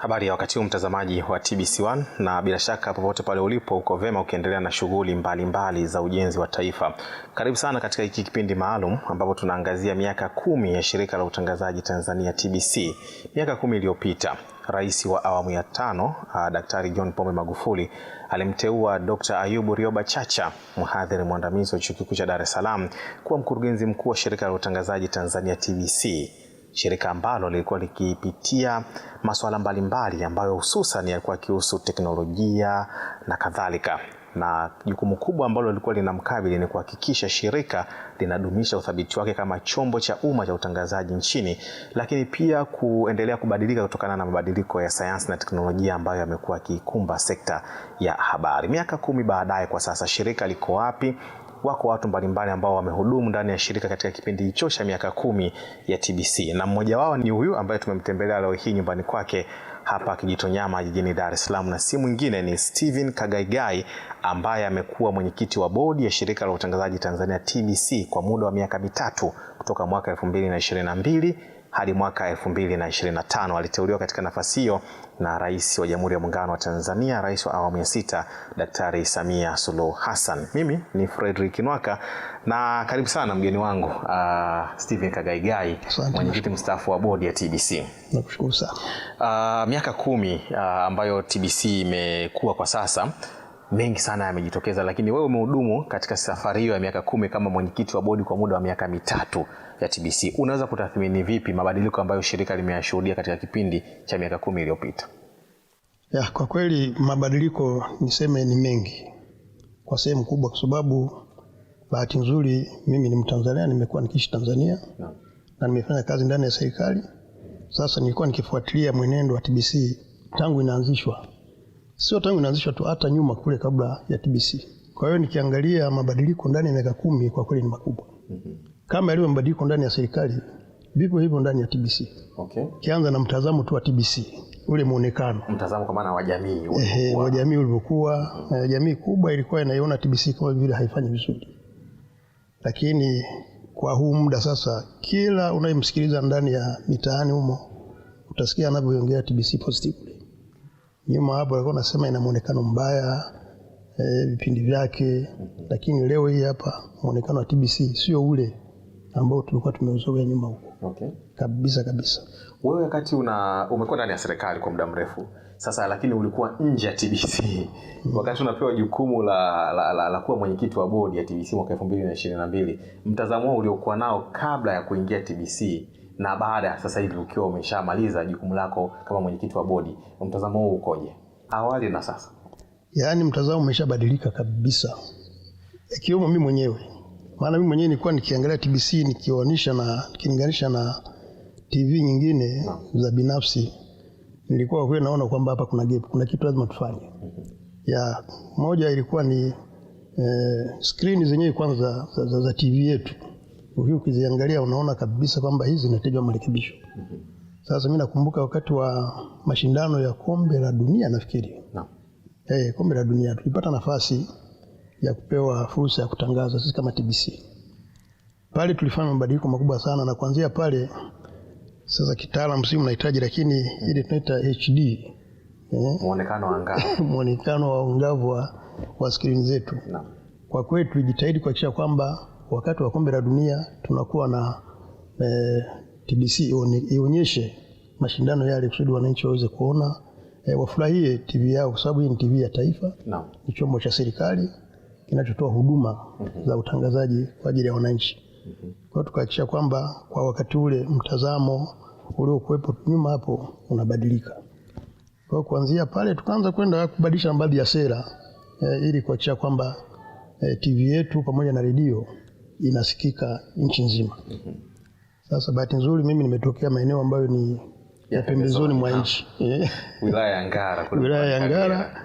Habari ya wakati huu mtazamaji wa TBC1, na bila shaka popote pale ulipo uko vema ukiendelea na shughuli mbalimbali za ujenzi wa taifa. Karibu sana katika hiki kipindi maalum ambapo tunaangazia miaka 10 ya shirika la utangazaji Tanzania TBC. Miaka 10 iliyopita, Rais wa awamu ya 5 Daktari John Pombe Magufuli alimteua Dr. Ayubu Rioba Chacha, mhadhiri mwandamizi wa Chuo Kikuu cha Dar es Salaam, kuwa mkurugenzi mkuu wa shirika la utangazaji Tanzania TBC. Shirika ambalo lilikuwa likipitia masuala mbalimbali ambayo hususan yalikuwa kihusu teknolojia na kadhalika. Na jukumu kubwa ambalo lilikuwa linamkabili ni kuhakikisha shirika linadumisha uthabiti wake kama chombo cha umma cha utangazaji nchini, lakini pia kuendelea kubadilika kutokana na mabadiliko ya sayansi na teknolojia ambayo yamekuwa kikumba sekta ya habari. Miaka 10 baadaye, kwa sasa shirika liko wapi? Wako watu mbalimbali ambao wamehudumu ndani ya shirika katika kipindi hicho cha miaka 10 ya TBC, na mmoja wao ni huyu ambaye tumemtembelea leo hii nyumbani kwake hapa Kijitonyama jijini Dar es Salaam, na si mwingine ni Steven Kagaigai ambaye amekuwa mwenyekiti wa bodi ya shirika la utangazaji Tanzania TBC kwa muda wa miaka 3 kutoka mwaka 2022 hadi mwaka 2025. Aliteuliwa katika nafasi hiyo na Rais wa Jamhuri ya Muungano wa Tanzania, Rais wa awamu ya 6 Daktari Samia Suluhu Hassan. Mimi ni Fredrick Nwaka, na karibu sana mgeni wangu Steven Kagaigai, mwenyekiti mstaafu wa bodi ya TBC. Nakushukuru sana. Miaka 10 ambayo TBC imekuwa kwa sasa, mengi sana yamejitokeza, lakini wewe umehudumu katika safari hiyo ya miaka 10 kama mwenyekiti wa bodi kwa muda wa miaka 3 ya TBC. Unaweza kutathmini vipi mabadiliko ambayo shirika limeyashuhudia katika kipindi cha miaka 10 iliyopita? Kwa kweli mabadiliko niseme ni mengi kwa sehemu kubwa, kwa sababu bahati nzuri mimi ni Mtanzania, nimekuwa nikiishi Tanzania na nimefanya kazi ndani ya serikali. Sasa nilikuwa nikifuatilia mwenendo wa TBC tangu inaanzishwa. Sio tangu inaanzishwa tu, hata nyuma kule kabla ya TBC. Kwa hiyo nikiangalia mabadiliko ndani ya miaka 10 kwa kweli ni makubwa. Kama yale mabadiliko ndani ya serikali, vipo hivyo ndani ya TBC. Okay. Kianza na mtazamo tu wa TBC, ule muonekano. Mtazamo kwa maana wa jamii. Wa jamii ulivyokuwa, jamii kubwa ilikuwa inaiona TBC kama vile haifanyi vizuri. Lakini kwa huu muda sasa, kila unayemsikiliza ndani ya mitaani humo, utasikia anavyoongea TBC positively. Nyuma hapo alikuwa anasema ina muonekano mbaya, vipindi vyake, lakini leo hii hapa muonekano wa TBC sio ule ambao tulikuwa tumeuzoea nyuma huko. Okay. Kabisa. Wewe wakati umekuwa ndani ya serikali kwa muda mrefu sasa, lakini ulikuwa nje ya TBC. Wakati unapewa jukumu la kuwa mwenyekiti wa bodi ya TBC mwaka 2022, mtazamo uliokuwa nao kabla ya kuingia TBC na baada sasa hivi ukiwa umeshamaliza jukumu lako kama mwenyekiti wa bodi, mtazamo huu ukoje? Awali na sasa. Yaani mtazamo umeshabadilika kabisa. Ikiwemo mimi mwenyewe. Maana mimi mwenyewe nilikuwa nikiangalia TBC nikilinganisha na TV nyingine za binafsi, nilikuwa kweli naona kwamba hapa kuna gap, kuna kitu lazima tufanye. Moja ilikuwa ni screen zenyewe kwanza za TV yetu. Ukiziangalia unaona kabisa kwamba hizi zinahitaji marekebisho. Sasa mimi nakumbuka wakati wa mashindano ya Kombe la Dunia nafikiri. Kombe la Dunia tulipata nafasi ya kupewa fursa ya kutangaza sisi kama TBC. Pale tulifanya mabadiliko makubwa sana, na kuanzia pale sasa kitaalamu si mnahitaji, lakini ile tunaita HD, muonekano angavu. Muonekano wa angavu wa screen zetu. Kwa kweli tulijitahidi kuhakikisha kwamba wakati wa Kombe la Dunia tunakuwa na TBC ionyeshe mashindano yale kusudi wananchi waweze kuona, wafurahie TV yao, kwa sababu hii ni TV ya taifa. Ni chombo cha serikali kinachotoa huduma za utangazaji kwa ajili ya wananchi. Kwa hiyo tukahakikisha kwamba kwa wakati ule mtazamo uliokuwepo nyuma hapo unabadilika. Kwa hiyo kuanzia pale tukaanza kwenda kubadilisha baadhi ya sera ili kuhakikisha kwamba TV yetu pamoja na redio inasikika nchi nzima. Sasa bahati nzuri mimi nimetokea maeneo ambayo ni ya pembezoni mwa nchi. Wilaya ya Ngara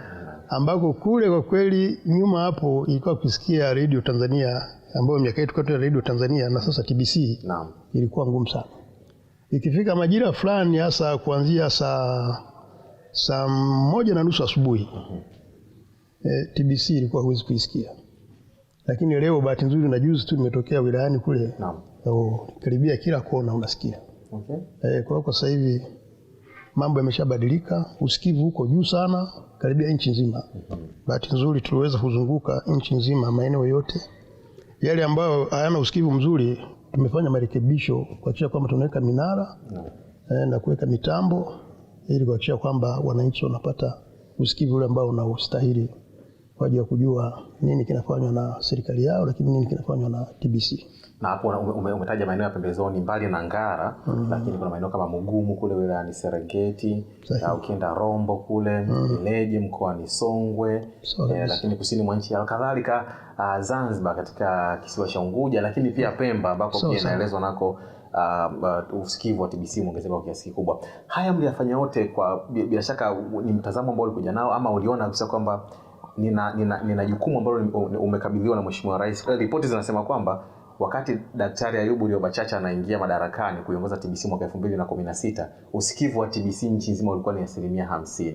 ambako kule kwa kweli nyuma hapo ilikuwa kusikia Radio Tanzania, ambayo miaka yetu kati ya Radio Tanzania na sasa TBC ilikuwa ngumu sana. Ikifika majira fulani hasa kuanzia saa 1:30 asubuhi, TBC ilikuwa huwezi kuisikia. Lakini leo bahati nzuri na juzi tu nimetokea wilayani kule. Karibia kila kona unasikia. Kwa sasa hivi mambo yameshabadilika, usikivu huko juu sana karibia nchi nzima. Bahati nzuri tuliweza kuzunguka nchi nzima, maeneo yote yale ambayo hayana usikivu mzuri tumefanya marekebisho kuhakikisha kwamba tunaweka minara na kuweka mitambo ili kuhakikisha kwamba wananchi wanapata usikivu ule ambao unaostahili kwa ajili ya kujua nini kinafanywa na serikali yao, lakini nini kinafanywa na TBC. Na hapo umetaja maeneo ya pembezoni mbali na Ngara, lakini kuna maeneo kama Mugumu kule wilayani Serengeti, au ukienda Rombo kule, Ileje mkoani Songwe, lakini kusini mwa nchi kadhalika Zanzibar katika kisiwa cha Unguja, lakini pia Pemba ambako pia inaelezwa nako usikivu wa TBC umeongezeka kwa kiasi kikubwa. Haya mliyafanya yote kwa bila shaka ni mtazamo ambao ulikuja nao, ama uliona kabisa kwamba nina jukumu ambalo umekabidhiwa na Mheshimiwa Rais? Ripoti zinasema kwamba wakati Daktari Ayubu Lioba Chacha anaingia madarakani kuiongoza TBC mwaka 2016, usikivu wa TBC nchi nzima ulikuwa ni 50%.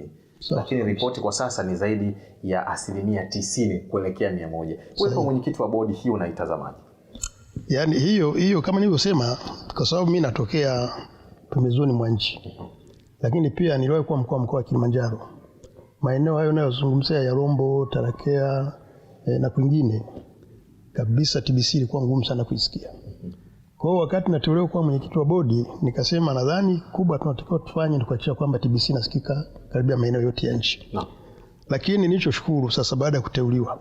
Lakini ripoti kwa sasa ni zaidi ya 90% kuelekea 100%. Wewe kama mwenyekiti wa bodi hii unaitazamaje? Yaani hiyo kama nilivyosema, kwa sababu mimi natokea pembezoni mwa nchi. Lakini pia niliwahi kuwa mkoa wa Kilimanjaro. Maeneo hayo yanayozungumzia ya Rombo, Tarakea na kwingine kabisa TBC ilikuwa ngumu sana kuisikia. Kwa hiyo wakati nateuliwa kuwa mwenyekiti wa bodi, nikasema nadhani kubwa tunatakiwa tufanye ni kuhakikisha kwamba TBC inasikika karibia maeneo yote ya nchi. Lakini nilichoshukuru sasa baada ya kuteuliwa,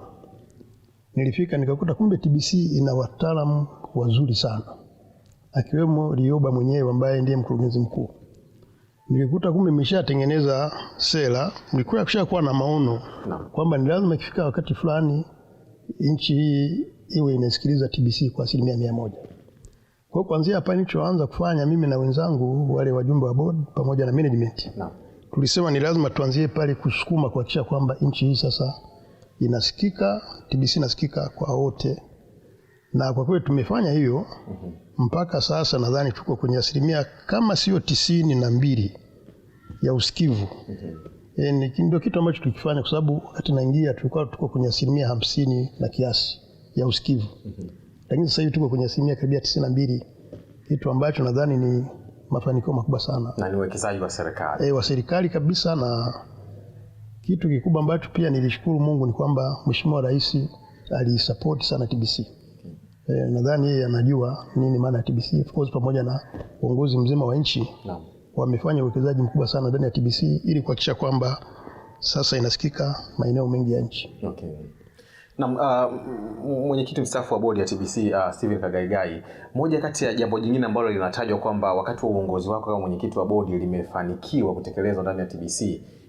nilifika nikakuta kumbe TBC ina wataalamu wazuri sana, akiwemo Lioba mwenyewe ambaye ndiye mkurugenzi mkuu. Nilikuta kumbe nimeshatengeneza sera, nilikuwa kushakuwa na maono kwamba ni lazima ikifika wakati fulani nchi hii iwe inasikiliza TBC kwa 100%. Kwa kuanzia hapa nilichoanza kufanya mimi na wenzangu wale wajumbe wa board pamoja na management, tulisema ni lazima tuanzie pale kusukuma kuhakikisha kwamba nchi hii sasa inasikika, TBC inasikika kwa wote. Na kwa kweli tumefanya hiyo mpaka sasa nadhani tuko kwenye 90% kama sio 92% ya usikivu. Ndio kitu ambacho tulikifanya, kwa sababu wakati naingia tulikuwa tuko kwenye 50% na kiasi ya usikivu. Lakini sasa hivi tuko kwenye karibia 92%, kitu ambacho nadhani ni mafanikio makubwa sana. Na ni uwekezaji wa serikali. Wa serikali kabisa. Na kitu kikubwa ambacho pia nilishukuru Mungu ni kwamba Mheshimiwa Rais alisupport sana TBC. Nadhani yeye anajua nini maana ya TBC, of course, pamoja na uongozi mzima wa nchi. Wamefanya uwekezaji mkubwa sana ndani ya TBC ili kuhakikisha kwamba sasa inasikika maeneo mengi ya nchi. Na mwenyekiti mstaafu wa bodi ya TBC Steven Kagaigai, moja kati ya jambo jingine ambalo linatajwa kwamba wakati wa uongozi wako kama mwenyekiti wa bodi limefanikiwa kutekelezwa ndani ya TBC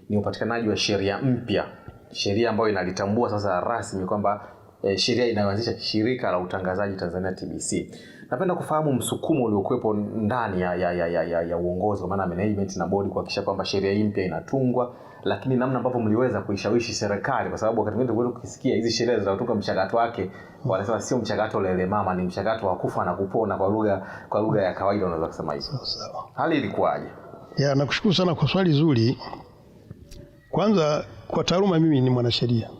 ni upatikanaji wa sheria mpya, sheria ambayo inalitambua sasa rasmi kwamba sheria inayoanzisha shirika la utangazaji Tanzania TBC. Napenda kufahamu msukumo uliokuwepo ndani ya uongozi kwa maana management na bodi kuhakikisha kwamba sheria hii mpya inatungwa, lakini namna ambavyo mliweza kuishawishi serikali, kwa sababu wakati mwingine tunaweza kusikia hizi sheria zinatoka mchakato wake wanasema sio mchakato lele mama, ni mchakato wa kufa na kupona kwa lugha ya kawaida, unaweza kusema hivyo. Sawa. Hali ilikuwaje? Nakushukuru sana kwa swali zuri. Kwanza kwa taaluma mimi ni mwanasheria.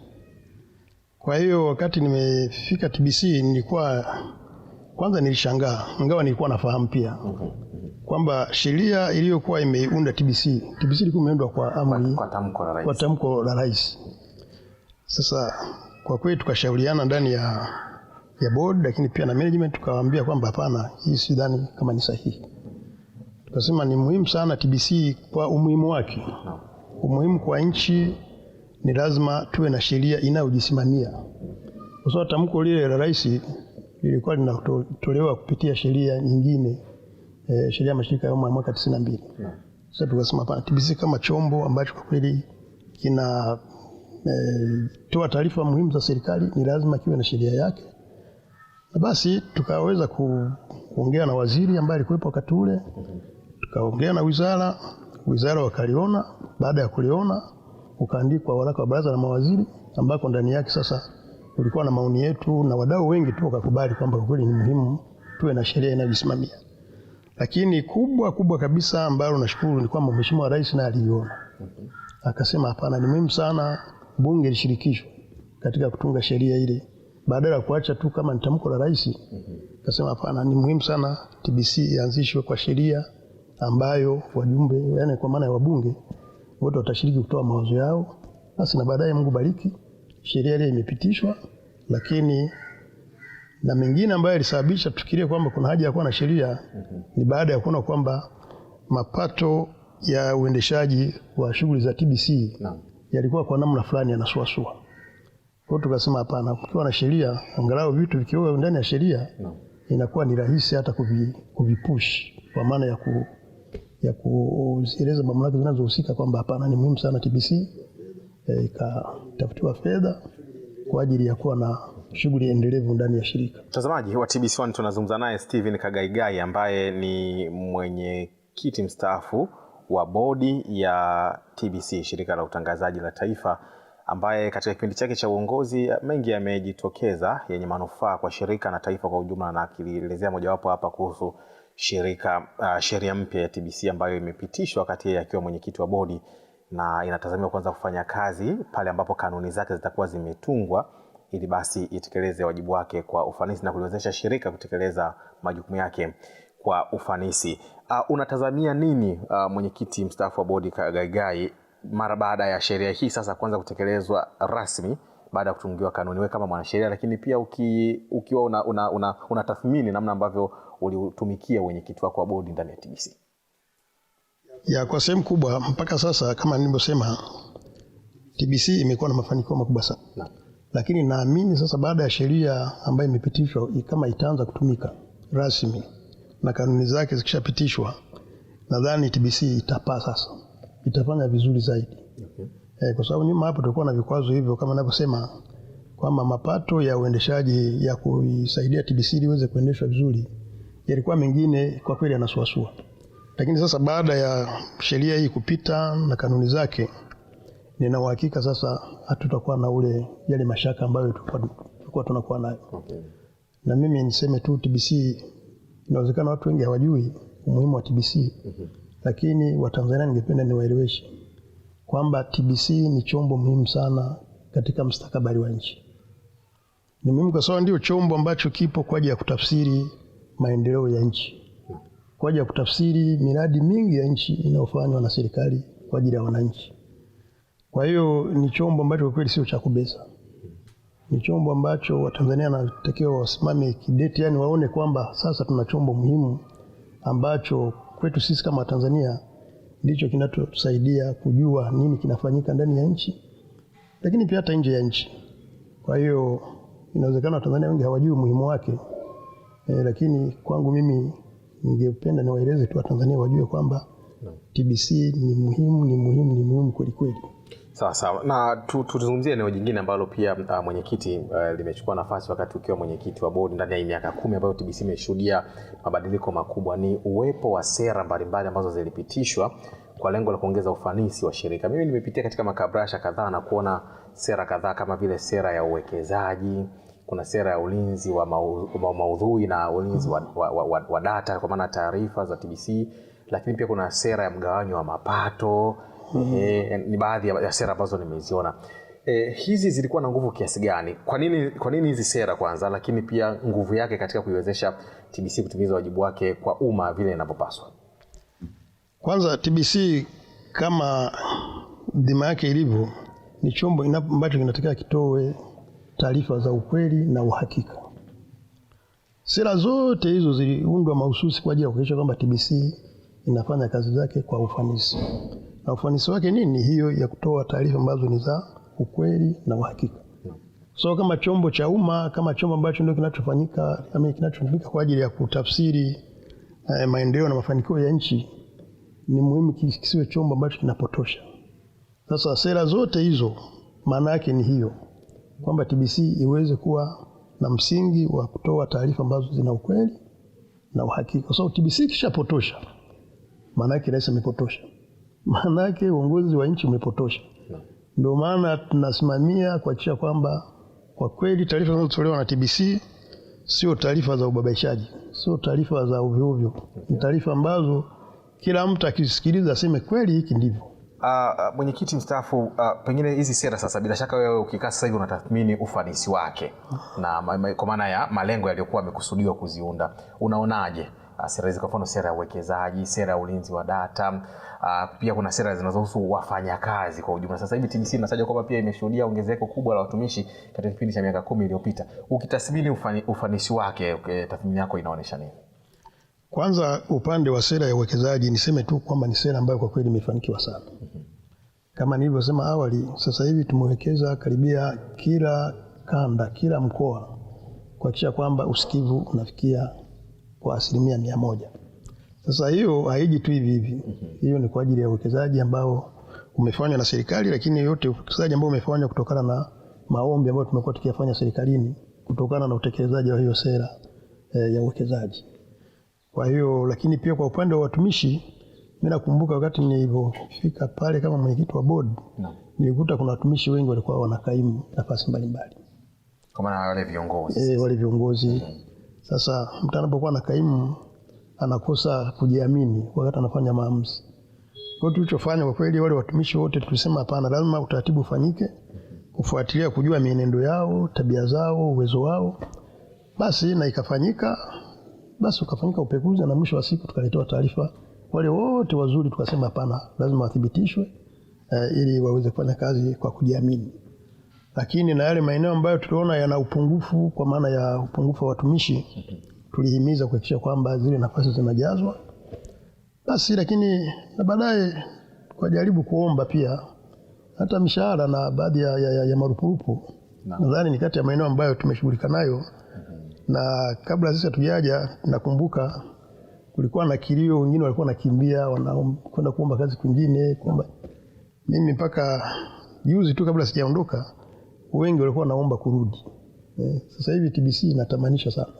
Kwa hiyo wakati nimefika TBC kwanza nilishangaa, ingawa nilikuwa nafahamu pia kwamba sheria iliyokuwa imeunda TBC ilikuwa imeundwa kwa amri, kwa tamko la rais. Sasa kwa kweli tukashauriana ndani ya board, lakini pia na management, tukawaambia kwamba hapana, hii sidhani kama ni sahihi. Tukasema ni muhimu sana TBC kwa umuhimu wake, umuhimu kwa nchi, ni lazima tuwe na sheria inayojisimamia. Kwa sababu tamko lile la rais lilikuwa linatolewa kupitia sheria nyingine, sheria ya mashirika ya umma mwaka 92. Sasa tukasema hapana, TBC kama chombo ambacho kwa kweli kina toa taarifa muhimu za serikali ni lazima kiwe na sheria yake. Na basi tukaweza kuongea na waziri ambaye alikuwepo wakati ule, tukaongea na wizara wakaliona. Baada ya kuliona ukaandikwa waraka wa baraza la mawaziri ambako ndani yake sasa kulikuwa na maoni yetu na wadau wengi tu wakakubali kwamba kwa kweli ni muhimu tuwe na sheria inayojisimamia. Lakini kubwa kabisa ambalo nashukuru ni kwamba Mheshimiwa Rais naye aliona. Akasema hapana, ni muhimu sana bunge lishirikishwe katika kutunga sheria ile, badala ya kuacha tu kama ni tamko la rais. Akasema hapana, ni muhimu sana TBC ianzishwe kwa sheria ambayo wajumbe, yani kwa maana ya wabunge wote watashiriki kutoa mawazo yao. Basi na baadaye Mungu bariki sheria ile imepitishwa. Lakini na mengine ambayo ilisababisha tufikirie kwamba kuna haja ya kuwa na sheria ni baada ya kuona kwamba mapato ya uendeshaji wa shughuli za TBC yalikuwa kwa namna fulani yanasuasua. Kwa hiyo tukasema hapana, kukiwa na sheria, angalau vitu vikiwa ndani ya sheria inakuwa ni rahisi hata kuvipush, kwa maana ya kueleza mamlaka zinazohusika kwamba hapana, ni muhimu sana TBC ikatafutiwa fedha kwa ajili ya kuwa na shughuli endelevu ndani ya shirika. Mtazamaji wa TBC1, tunazungumza naye Steven Kagaigai ambaye ni mwenyekiti mstaafu wa bodi ya TBC, shirika la utangazaji la taifa, ambaye katika kipindi chake cha uongozi mengi yamejitokeza yenye manufaa kwa shirika na taifa kwa ujumla, na akielezea mojawapo hapa kuhusu sheria mpya ya TBC ambayo imepitishwa wakati yeye akiwa mwenyekiti wa bodi, na inatazamiwa kuanza kufanya kazi pale ambapo kanuni zake zitakuwa zimetungwa ili basi itekeleze wajibu wake kwa ufanisi na kuliwezesha shirika kutekeleza majukumu yake kwa ufanisi. Unatazamia nini mwenyekiti mstaafu wa bodi Kagaigai mara baada ya sheria hii sasa kuanza kutekelezwa rasmi baada ya kutungiwa kanuni, wewe kama mwanasheria, lakini pia ukiwa unatathmini namna ambavyo ulitumikia mwenyekiti wako wa bodi ndani ya TBC? Kwa sehemu kubwa mpaka sasa kama nilivyosema, TBC imekuwa na mafanikio makubwa sana. Lakini naamini sasa baada ya sheria ambayo imepitishwa kama itaanza kutumika rasmi na kanuni zake zikishapitishwa, nadhani TBC itapaa sasa, itafanya vizuri zaidi. Kwa sababu nyuma hapo tulikuwa na vikwazo hivyo kama ninavyosema kwamba mapato ya uendeshaji ya kuisaidia TBC iweze kuendeshwa vizuri yalikuwa mengine kwa kweli yanasuasua. Lakini sasa baada ya sheria hii kupita na kanuni zake, nina uhakika sasa hatutakuwa na yale mashaka ambayo tulikuwa tunakuwa nayo. Na mimi niseme tu TBC, inawezekana watu wengi hawajui umuhimu wa TBC. Lakini Watanzania ningependa niwaeleweshe kwamba TBC ni chombo muhimu sana katika mustakabali wa nchi. Ni muhimu kwa sababu ndio chombo ambacho kipo kwa ajili ya kutafsiri maendeleo ya nchi, kwa ajili ya kutafsiri miradi mingi ya nchi inayofanywa na serikali kwa ajili ya wananchi. Kwa hiyo ni chombo ambacho kwa kweli sio cha kubeza. Ni chombo ambacho Watanzania wanatakiwa wasimame kidete, yani waone kwamba sasa tuna chombo muhimu ambacho kwetu sisi kama Watanzania ndicho kinatusaidia kujua nini kinafanyika ndani ya nchi, lakini pia hata nje ya nchi. Kwa hiyo inawezekana Watanzania wengi hawajui umuhimu wake, lakini kwangu mimi ningependa niwaeleze tu Watanzania wajue kwamba TBC ni muhimu kweli kweli. Sawa. Na tuzungumzie eneo jingine ambalo pia mwenyekiti limechukua nafasi wakati ukiwa mwenyekiti wa bodi ndani ya miaka 10 ambayo TBC imeshuhudia mabadiliko makubwa, ni uwepo wa sera mbalimbali ambazo zilipitishwa kwa lengo la kuongeza ufanisi wa shirika. Mimi nimepitia katika makabrasha kadhaa na kuona sera kadhaa kama vile sera ya uwekezaji, kuna sera ya ulinzi wa maudhui na ulinzi wa data kwa maana taarifa za TBC, lakini pia kuna sera ya mgawanyo wa mapato. Ni baadhi ya sera ambazo nimeziona. Hizi zilikuwa na nguvu kiasi gani? Kwa nini hizi sera kwanza, lakini pia nguvu yake katika kuiwezesha TBC kutimiza wajibu wake kwa umma vile inavyopaswa? Kwanza, TBC kama dhima yake ilivyo ni chombo ambacho kinatakiwa kitoe taarifa za ukweli na uhakika. Sera zote hizo ziliundwa mahususi kwa ajili ya kuhakikisha kwamba TBC inafanya kazi zake kwa ufanisi. Na ufanisi wake nini? Hiyo ya kutoa taarifa ambazo ni za ukweli na uhakika. So kama chombo cha umma, kama chombo ambacho ndio kinachotumika kwa ajili ya kutafsiri maendeleo na mafanikio ya nchi, ni muhimu kisiwe chombo ambacho kinapotosha. Sasa sera zote hizo maana yake ni hiyo, kwamba TBC iweze kuwa na msingi wa kutoa taarifa ambazo zina ukweli na uhakika. So TBC kishapotosha, maana yake rais amepotosha, maana yake uongozi wa nchi umepotosha. Ndio maana tunasimamia kuhakikisha kwamba kwa kweli taarifa zinazotolewa na TBC sio taarifa za ubabaishaji, sio taarifa za ovyo. Ni taarifa ambazo kila mtu akisikiliza aseme kweli hiki ndivyo. Mwenyekiti mstaafu, pengine hizi sera sasa, bila shaka wewe ukikaa sasa hivi unatathmini ufanisi wake na kwa maana ya malengo yaliyokuwa yamekusudiwa kuziunda, unaonaje sera hizi, kwa mfano sera ya uwekezaji, sera ya ulinzi wa data, pia kuna sera zinazohusu wafanyakazi kwa ujumla. Sasa hivi TBC inataja kwamba pia imeshuhudia ongezeko kubwa la watumishi katika kipindi cha miaka 10 iliyopita. Ukitathmini ufanisi wake, tathmini yako inaonyesha nini? Kwanza upande wa sera ya uwekezaji niseme tu kwamba ni sera ambayo kwa kweli imefanikiwa sana. Kama nilivyosema awali, sasa hivi tumewekeza karibia kila kanda, kila mkoa kuhakikisha kwamba usikivu unafikia kwa 100%. Sasa hiyo haiji tu hivi hivi. Hiyo ni kwa ajili ya uwekezaji ambao umefanywa na serikali, lakini yote uwekezaji ambao umefanywa kutokana na maombi ambayo tumekuwa tukiyafanya serikalini kutokana na utekelezaji wa hiyo sera ya uwekezaji. Kwa hiyo, lakini pia kwa upande wa watumishi, mimi nakumbuka wakati nilipofika pale kama mwenyekiti wa board, nilikuta kuna watumishi wengi walikuwa wanakaimu nafasi mbalimbali. Kama na wale viongozi. Wale viongozi. Sasa mtu anapokuwa na kaimu anakosa kujiamini wakati anafanya maamuzi. Kwa hiyo tulichofanya kwa kweli, wale watumishi wote tulisema hapana, lazima utaratibu ufanyike, kufuatilia kujua mienendo yao, tabia zao, uwezo wao. Basi na ikafanyika. Basi ukafanyika upekuzi na mwisho wa siku tukaletewa taarifa wale wote wazuri, tukasema hapana, lazima wathibitishwe ili waweze kufanya kazi kwa kujiamini. Lakini na yale maeneo ambayo tuliona yana upungufu, kwa maana ya upungufu wa watumishi, tulihimiza kuhakikisha kwamba zile nafasi zinajazwa. Basi lakini na baadaye kwa jaribu kuomba pia hata mishahara na baadhi ya marupurupu. Nadhani ni kati ya maeneo ambayo tumeshughulika nayo. Na kabla sisi hatujaja, nakumbuka kulikuwa na kilio, wengine walikuwa nakimbia wanakwenda kuomba kazi kwingine, kwamba mimi mpaka juzi tu kabla sijaondoka wengi walikuwa naomba kurudi. Sasa hivi TBC inatamanisha sana.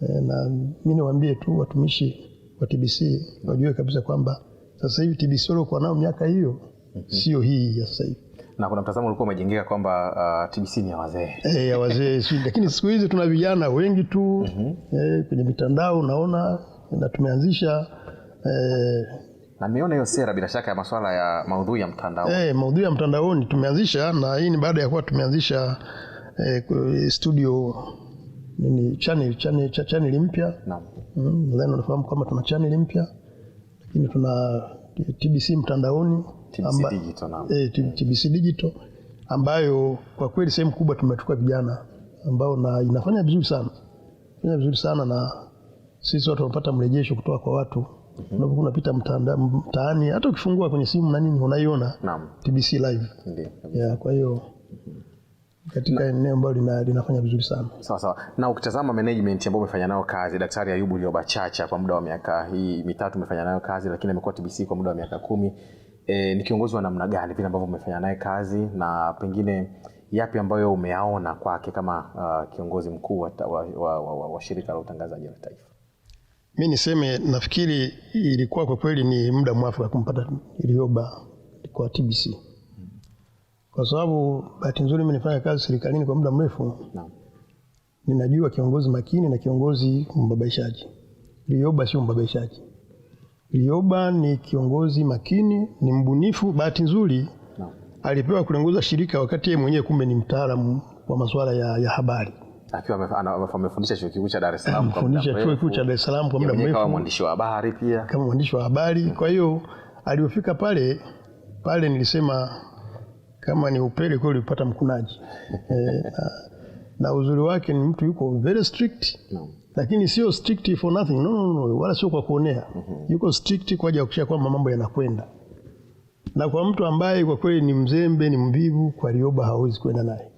Na mimi niwaambie tu watumishi wa TBC wajue kabisa kwamba sasa hivi TBC walikuwa nao miaka hiyo sio hii ya sasa hivi. Na kuna mtazamo ulikuwa umejengeka kwamba TBC ni ya wazee. Ya wazee, lakini siku hizi tuna vijana wengi tu kwenye mitandao naona, na tumeanzisha na nimeona hiyo sera bila shaka ya masuala ya maudhui ya mtandao. Maudhui ya mtandaoni tumeanzisha, na hii ni baada ya kuwa tumeanzisha studio channel mpya. Naam. Nadhani unafahamu kama tuna channel mpya, lakini tuna TBC mtandaoni, TBC Digital ambayo kwa kweli sehemu kubwa tumechukua vijana ambao na inafanya vizuri sana. Inafanya vizuri sana, na sisi watu tunapata mrejesho kutoka kwa watu. Unapokuwa unapita mtaani, hata ukifungua kwenye simu na nini unaiona TBC live. Ndio. Kwa hiyo katika eneo ambalo linafanya vizuri sana. Sawa. Na ukitazama management ambayo umefanya nayo kazi, Daktari Ayubu Lioba Chacha kwa muda wa miaka hii mitatu umefanya nayo kazi, lakini amekuwa TBC kwa muda wa miaka 10. Ni kiongozi wa namna gani vile ambavyo umefanya naye kazi, na pengine yapi ambayo umeyaona kwake kama kiongozi mkuu wa shirika la utangazaji la taifa? Mimi niseme, nafikiri ilikuwa kwa kweli ni muda mwafaka kumpata Lioba kwa TBC. Kwa sababu bahati nzuri mimi nifanya kazi serikalini kwa muda mrefu. Ninajua kiongozi makini na kiongozi mbabaishaji. Lioba sio mbabaishaji. Lioba ni kiongozi makini, ni mbunifu. Bahati nzuri alipewa kuongoza shirika wakati yeye mwenyewe kumbe ni mtaalamu wa masuala ya habari. Akiwa amefundisha chuo kikuu cha Dar es Salaam kwa muda mrefu. Chuo kikuu cha Dar es Salaam kwa muda mrefu. Kama mwandishi wa habari pia. Kama mwandishi wa habari. Kwa hiyo alipofika pale nilisema kama ni upele kwa ulipata mkunaji. Na uzuri wake ni mtu yuko very strict. Lakini sio strict for nothing. No. Wala sio kwa kuonea. Yuko strict kwa ajili ya kuhakikisha kwamba mambo yanakwenda. Na kwa mtu ambaye kwa kweli ni mzembe, ni mvivu, kwa Lioba hawezi kwenda naye.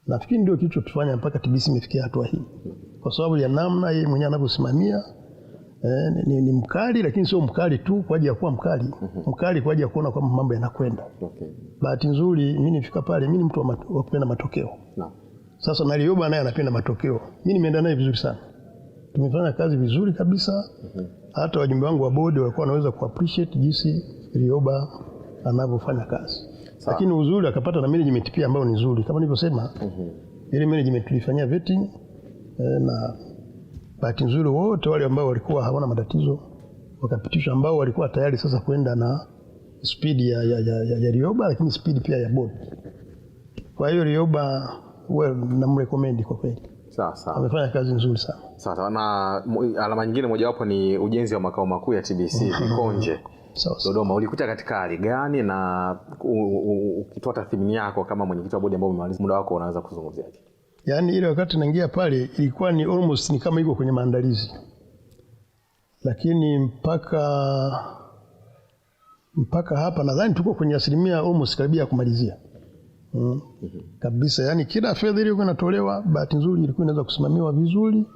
Nafikiri ndio kitu tufanya mpaka TBC imefikia hatua hii. Kwa sababu ya namna yeye mwenyewe anavyosimamia, ni mkali, lakini sio mkali tu kwa ajili ya kuwa mkali. Mkali kwa ajili ya kuona kwamba mambo yanakwenda. Bahati nzuri mimi nifika pale, mimi ni mtu wa kupenda matokeo. Sasa na Lioba naye anapenda matokeo. Mimi nimeenda naye vizuri sana. Tumefanya kazi vizuri kabisa. Hata wajumbe wangu wa board walikuwa wanaweza ku-appreciate jinsi Lioba anavyofanya kazi. Lakini uzuri akapata na management pia ambayo ni nzuri. Kama nilivyosema, ile management tulifanyia vetting, na bahati nzuri wote wale ambao walikuwa hawana matatizo wakapitishwa, ambao walikuwa tayari sasa kwenda na speed ya Lioba, lakini speed pia ya board. Kwa hiyo Lioba namrecommend kwa kweli. Sawa. Amefanya kazi nzuri sana. Sawa. Na alama nyingine mojawapo ni ujenzi wa makao makuu ya TBC Vikonje Dodoma. Ulikuta katika hali gani, na ukitoa tathmini yako kama mwenyekiti wa bodi ambao umemaliza muda wako unaweza kuzungumziaje? Yaani ile wakati naingia pale ilikuwa ni almost ni kama iko kwenye maandalizi. Lakini mpaka hapa nadhani tuko kwenye asilimia almost karibia kumalizia. Kabisa, yani kila fedha ile inatolewa, bahati nzuri ilikuwa inaweza kusimamiwa vizuri,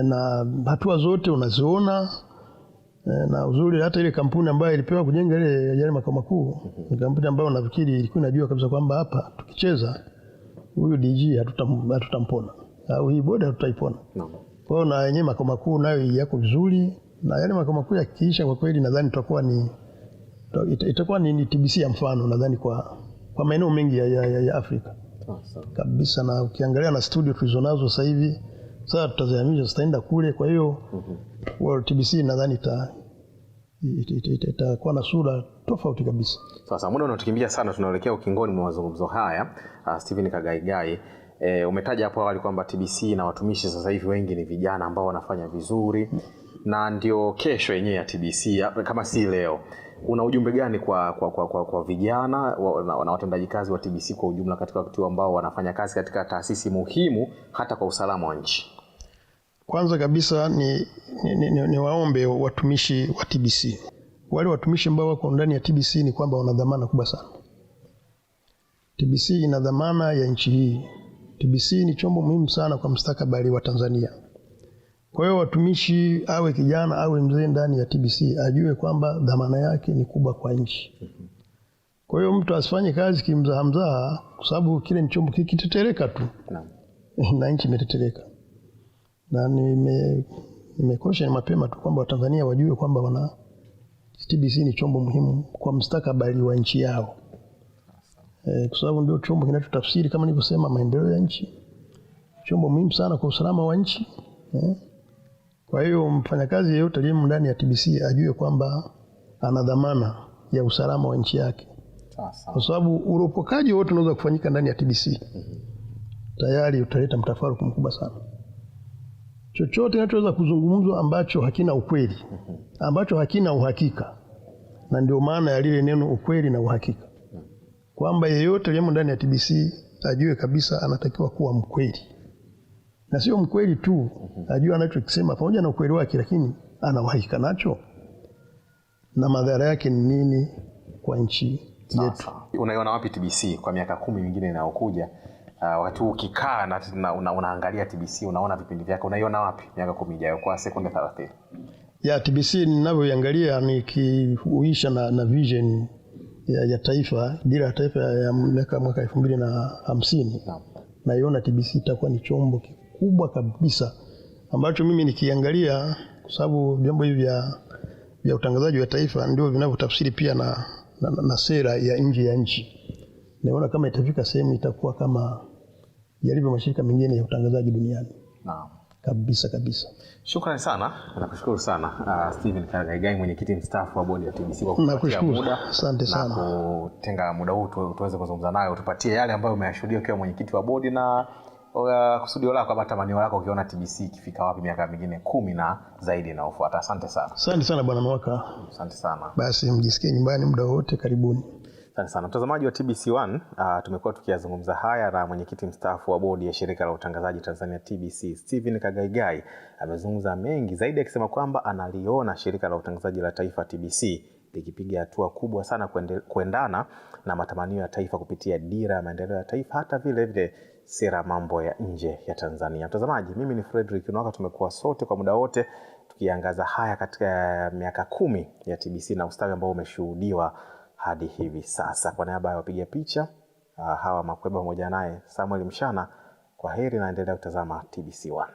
na hatua zote unaziona, na uzuri hata ile kampuni ambayo ilipewa kujenga ile yale makao makuu ni kampuni ambayo nafikiri ilikuwa inajua kabisa kwamba hapa tukicheza huyu DG hatutampona, au hii bodi hatutaipona. Kwa hiyo na yenyewe makao makuu nayo yako vizuri, na yale makao makuu yakiisha, kwa kweli nadhani itakuwa ni TBC ya mfano nadhani kwa maeneo mengi ya Afrika. Kabisa, na ukiangalia na studio tulizonazo sasa hivi, sasa tutazihamisha zitaenda kule, kwa hiyo TBC nadhani itakuwa na sura tofauti kabisa. Sasa muda unatukimbia sana, tunaelekea ukingoni mwa mazungumzo haya. Stephen Kagaigai, umetaja hapo awali kwamba TBC na watumishi sasa hivi wengi ni vijana ambao wanafanya vizuri na ndio kesho yenyewe ya TBC kama si leo. Una ujumbe gani kwa vijana na watendaji kazi wa TBC kwa ujumla katika wakati ambao wanafanya kazi katika taasisi muhimu hata kwa usalama wa nchi? Kwanza kabisa ni waombe watumishi wa TBC. Wale watumishi ambao wako ndani ya TBC ni kwamba wana dhamana kubwa sana. TBC ina dhamana ya nchi hii. TBC ni chombo muhimu sana kwa mustakabali wa Tanzania. Kwa hiyo watumishi, awe kijana awe mzee ndani ya TBC, ajue kwamba dhamana yake ni kubwa kwa nchi. Kwa hiyo mtu asifanye kazi kimzaha, kwa sababu kile ni chombo kikitetereka tu na nchi imetetereka. Na nimekosha mapema tu kwamba Watanzania wajue kwamba TBC ni chombo muhimu kwa mustakabali wa nchi yao. Kwa sababu ndio chombo kinachotafsiri kama nilivyosema maendeleo ya nchi. Chombo muhimu sana kwa usalama wa nchi. Kwa hiyo mfanyakazi yeyote aliye ndani ya TBC ajue kwamba ana dhamana ya usalama wa nchi yake. Kwa sababu uropokaji wote unaweza kufanyika ndani ya TBC. Tayari utaleta mtafaruku mkubwa sana. Chochote kinachoweza kuzungumzwa ambacho hakina ukweli, ambacho hakina uhakika. Na ndio maana ya lile neno ukweli na uhakika. Kwamba yeyote aliye ndani ya TBC ajue kabisa anatakiwa kuwa mkweli. Na sio mkweli tu, ajue anachokisema pamoja na ukweli wake, lakini ana uhakika nacho na madhara yake ni nini kwa nchi yetu. Unaiona wapi TBC kwa miaka 10 mingine inayokuja? Wakati ukikaa na unaangalia TBC, unaona vipindi vyake, unaiona wapi miaka 10 ijayo kwa sekunde 30? Ya TBC ninavyoiangalia nikiuisha na vision ya taifa, dira ya taifa ya mwaka 2050. Naiona TBC itakuwa ni chombo kubwa kabisa ambacho mimi nikiangalia, kwa sababu vyombo hivi vya utangazaji wa taifa ndio vinavyotafsiri pia na sera ya nje ya nchi. Naona kama itafika sehemu itakuwa kama yalivyo mashirika mengine ya utangazaji duniani. Naam. Kabisa. Shukrani sana. Nakushukuru sana Stephen Kagaigai, mwenyekiti mstaafu wa bodi ya TBC kwa kupatia muda. Asante sana. Na kutenga muda huu tuweze kuzungumza naye, utupatie yale ambayo umeyashuhudia ukiwa mwenyekiti wa bodi na kusudio lako ama tamanio lako ukiona TBC ikifika wapi miaka mingine 10 na zaidi inayofuata. Asante sana. Asante sana bwana Mwaka. Asante sana. Basi mjisikie nyumbani muda wote, karibuni. Asante sana mtazamaji wa TBC1. Tumekuwa tukiyazungumza haya na mwenyekiti mstaafu wa bodi ya shirika la utangazaji Tanzania TBC, Stephen Kagaigai. Amezungumza mengi zaidi akisema kwamba analiona shirika la utangazaji la taifa TBC likipiga hatua kubwa sana kuendana na matamanio ya taifa kupitia dira ya maendeleo ya taifa, hata vile sera mambo ya nje ya Tanzania. Mtazamaji, mimi ni Frederick Nwaka, tumekuwa sote kwa muda wote tukiangaza haya katika miaka 10 ya TBC na ustawi ambao umeshuhudiwa hadi hivi sasa. Kwa niaba ya wapiga picha Hawa Makweba pamoja naye Samuel Mshana, kwa heri na endelea kutazama TBC1.